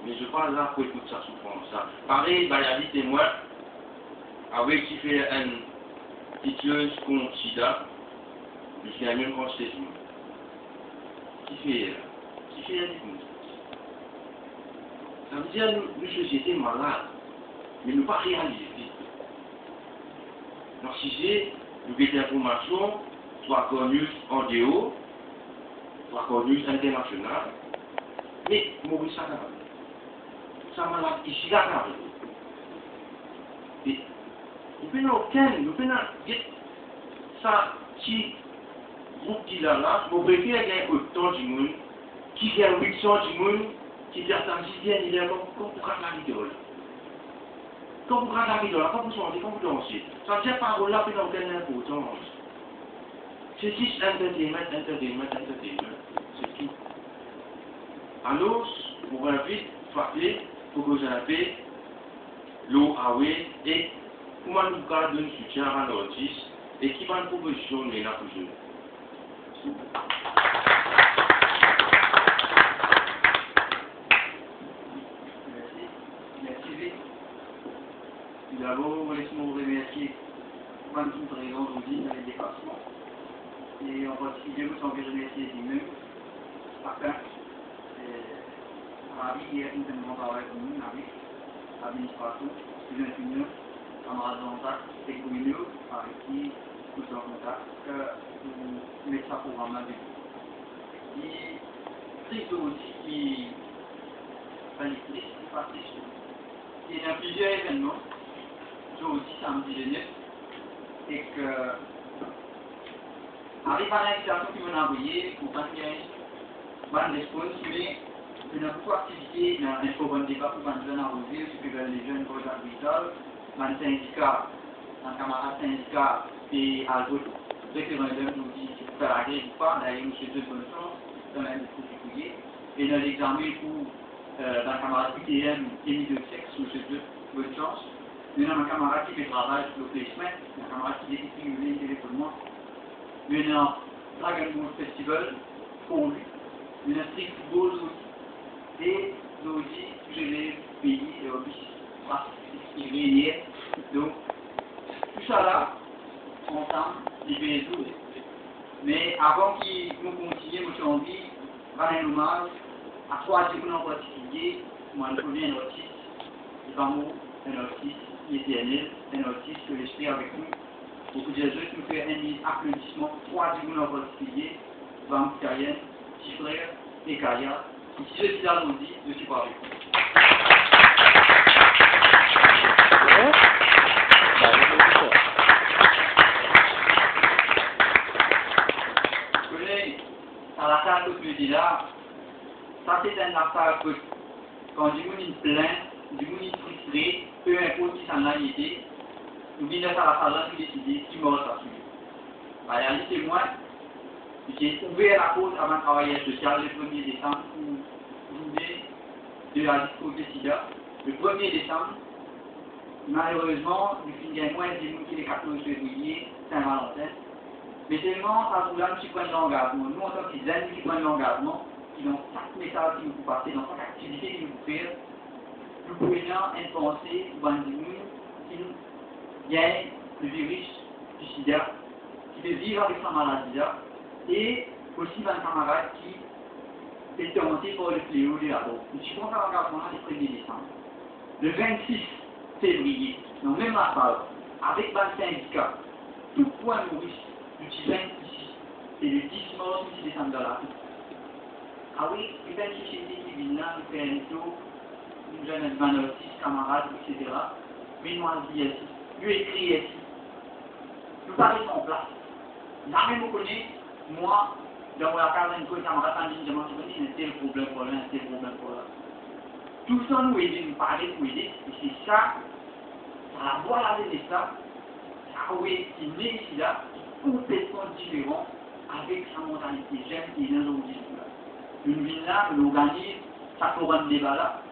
Mais je parle là pour toute sa souffrance. Ça. Pareil, bah, il y a des témoins avec qui fait une titilleuse contre sida, jusqu'à même quand c'est tout. Qui fait un diagnostic. Ça veut dire que nous, société malade, mais nous pas réaliser vite. Donc si c'est une information, soit connue en dehors, soit connue internationale, mais Maurice ça n'a ça malade ici là. Et nous prenons ça si groupe qui là, vous préférez gagner autant du monde, qui fait un 800 du monde, qui fait un 6 il est comme pour la vidéo. Quand vous regardez la vidéo, quand vous chantez, quand vous dansez, ça veut dire parole là, puis dans quelle importance. C'est juste entertainment, c'est tout. Alors, vous invite, frappez, pour que vous avez l'eau à et comment nous garder un soutien à l'artiste et qui va une proposition de là pour jouer. Merci. D'abord, laissez-moi vous remercier pour une présence aujourd'hui dans les dépassements. Et en particulier, vous savez remercier lui-même, Martin, Ravi, qui est intimement travaillé avec nous, l'administration, student union, camarades d'Antac, et communaux, avec qui nous sommes en contact, pour mettre ça programme avec vous. Et triste aussi qui pas triste. Il y a plusieurs événements, aussi samedi le 9, et que, avec la situation qui m'a envoyé, pour pas qu'il y ait une réponse, mais il y a beaucoup d'activités dans un forum débat pour les jeunes arrosés, ce que les jeunes projets agricoles, dans le syndicat, dans le camarade syndicat, et à l'autre référendum nous dit si vous faites la guerre ou pas, d'ailleurs, monsieur deux bonnes chances, dans l'industrie et dans l'examen pour dans le camarade UTM et milieu de sexe, monsieur deux bonnes chances. Mais dans le camarade qui fait travail sur le placement, dans le camarade qui décide de le téléphonement. Mais dans Dragon Ball Festival, pour lui, mais dans Street Football aussi, et aussi, j'ai les pays réuniers. Donc, tout ça là, ensemble, les pays tous. Mais avant qu'il nous continue, moi j'ai envie de faire un hommage à trois personnes en particulier. Moi, je connais un artiste, Ivamo, un artiste éternel, un artiste que j'espère avec nous. Beaucoup de gens qui nous fait un applaudissement, trois personnes en particulier, Ivamo Kayen, petit frère et Kaya. Et si je suis là, je suis pas avec vous. À la salle que je dis là, ça c'est un affaire que quand du monde est plein, du monde est frustré, peu importe qui s'en a été, nous venons à la salle là, nous décidons qui m'a reçu. La réalité, moi, j'ai ouvert la cause avant de travailler social le 1er décembre pour journée de la discours de SIDA. Le 1er décembre, malheureusement, nous finissons moins des gens qui les 14 février, Saint-Valentin. Mais tellement, ça vous là, qui prennent l'engagement. Nous, en tant que jeunes qui prennent l'engagement, qui dans chaque message qui nous passe, dans chaque activité qui nous fait, nous prenons une pensée pour un monde qui gagne le virus du sida, qui peut vivre avec sa maladie-là, et aussi dans un camarade qui est tenté par le fléau de la mort. Nous suivons l'engagement le 1er décembre. Le 26 février, dans même la salle, avec le syndicat, tout point Maurice, du 26 et le 10 mars, du décembre de la vie. Ah oui, il y a une société qui vient là, nous fait un tour, nous avons un artiste, camarades, etc. Mais nous avons dit ici, nous écrit ici. Nous parlons en place. Jamais vous connaissez, moi, dans mon cas, une camarade, je me dis, un tel problème pour là, un tel problème pour là. Tout ça nous aide, nous parler pour aider, et c'est ça, ça la voix là de ça, ça oui, qui est ici là, complètement différent avec sa mentalité jeune et dans nos discours. Une ville là, nous organise, ça fera un débat là.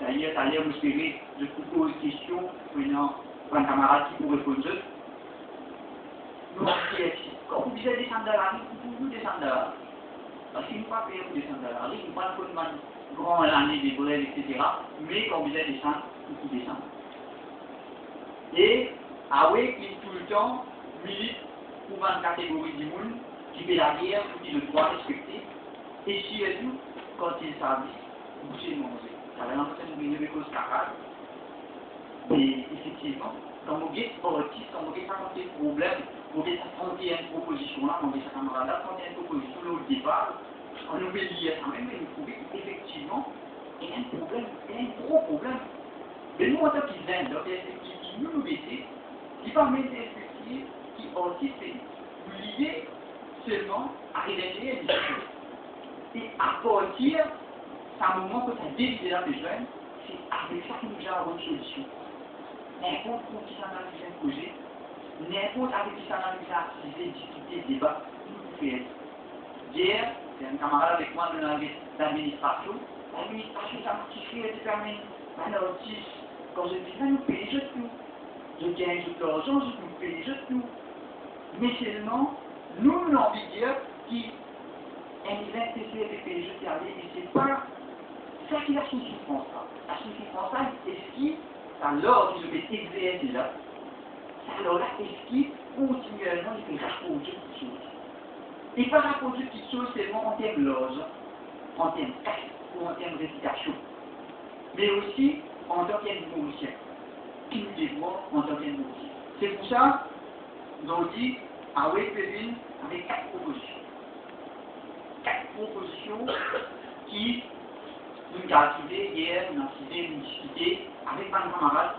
D'ailleurs, vous espérez, je vous pose une question, prenant un camarade qui vous répond. Nous, quand vous descendez descendre de la rue, vous descendez de la rue. Parce qu'il ne faut pas payer pour descendre de la rue, il ne faut pas grand l'année des brèves, etc. Mais qu'on vient descendre, ou qui descend. Et, Awe qui tout le temps milite pour une catégorie du monde qui fait la guerre, qui le doit respecter. Et si elle nous, quand il s'habille, boucher manger. Ça va l'entendre une cause capable. Mais effectivement, quand vous êtes autiste, quand vous êtes un problème, vous êtes à une proposition là, quand vous êtes camarade là, quand une proposition là au départ, on nous fait lier ça même, et vous trouvez qu'effectivement, il y a un problème, il y a un gros problème. Mais nous, en tant qu'Israël, qui nous baissons, qui permet d'expliquer qui autiste, vous liez seulement à révéler une chose. Et à partir, c'est un moment que tu as décidé là, les jeunes, c'est avec ça que nous avons une solution. N'importe qui s'analyse un projet, n'importe avec qui s'analyse activer, discuter, débat, nous pouvons être. Hier, il y a un camarade avec moi de l'administration. L'administration, ça m'a kiffé, elle détermine. Un autiste, quand je dis ça, nous payons juste tout. Je gagne de l'argent, je nous paye juste tout. Mais seulement, nous avons envie de dire qui est intéressé de payer juste aller, et c'est pas ça qui a son souffrance là. La souffrance là, est-ce qu'il alors qu'il devait exercer là, alors là, est-ce qu'il continuellement il fait rapporter quelque chose? Et pas rapporter quelque chose seulement en termes loge, en termes texte ou en termes récitation, mais aussi en tant qu'individu qui nous dévoile en tant qu'individu. C'est pour ça qu'on dit à Waypevin avec 4 propositions. 4 propositions qui nous avons activé hier, nous avons activé, nous discuté avec un camarade,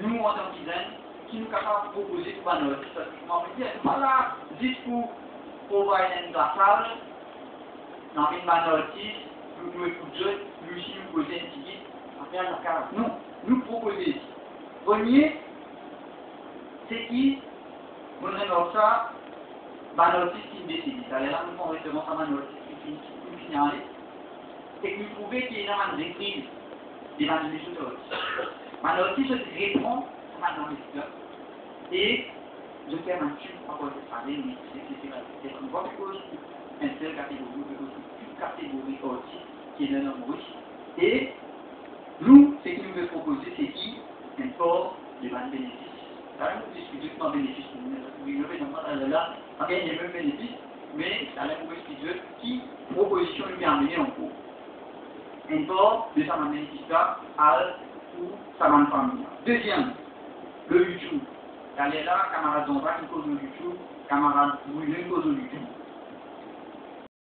nous en tant qu'Israël, qui nous capables de proposer pour notre parce que moi je dis, voilà, discours pour voir une glaçable, dans une notice, nous écoutons, nous aussi nous poser un petit après la carte. Non, nous proposer. Premier, c'est qui, on a ça, ma notice qui me décide. C'est-à-dire là, nous prenons référence à ma notice qui finit en ligne. Et que nous trouvons qu'il y a une reprise des manuscrits de notice. Ma notice répond à ma notice. Et je fais un tube à cause de ça, c'est une bonne cause pour une seule catégorie, une catégorie autiste qui est non humoriste. Et nous, ce qui nous veut proposer, c'est qui un port de bas bénéfice. Là, nous discutons de bénéfice. Vous innovez dans là, on gagne les mêmes bénéfices, mais ça va vous expliquer qui proposition lui permet en cours. Un port de sa bénéfice là, ou sa famille. Deuxième, le YouTube. Allez là, camarade Zonza qui cause le YouTube, camarade Brûlé cause le YouTube.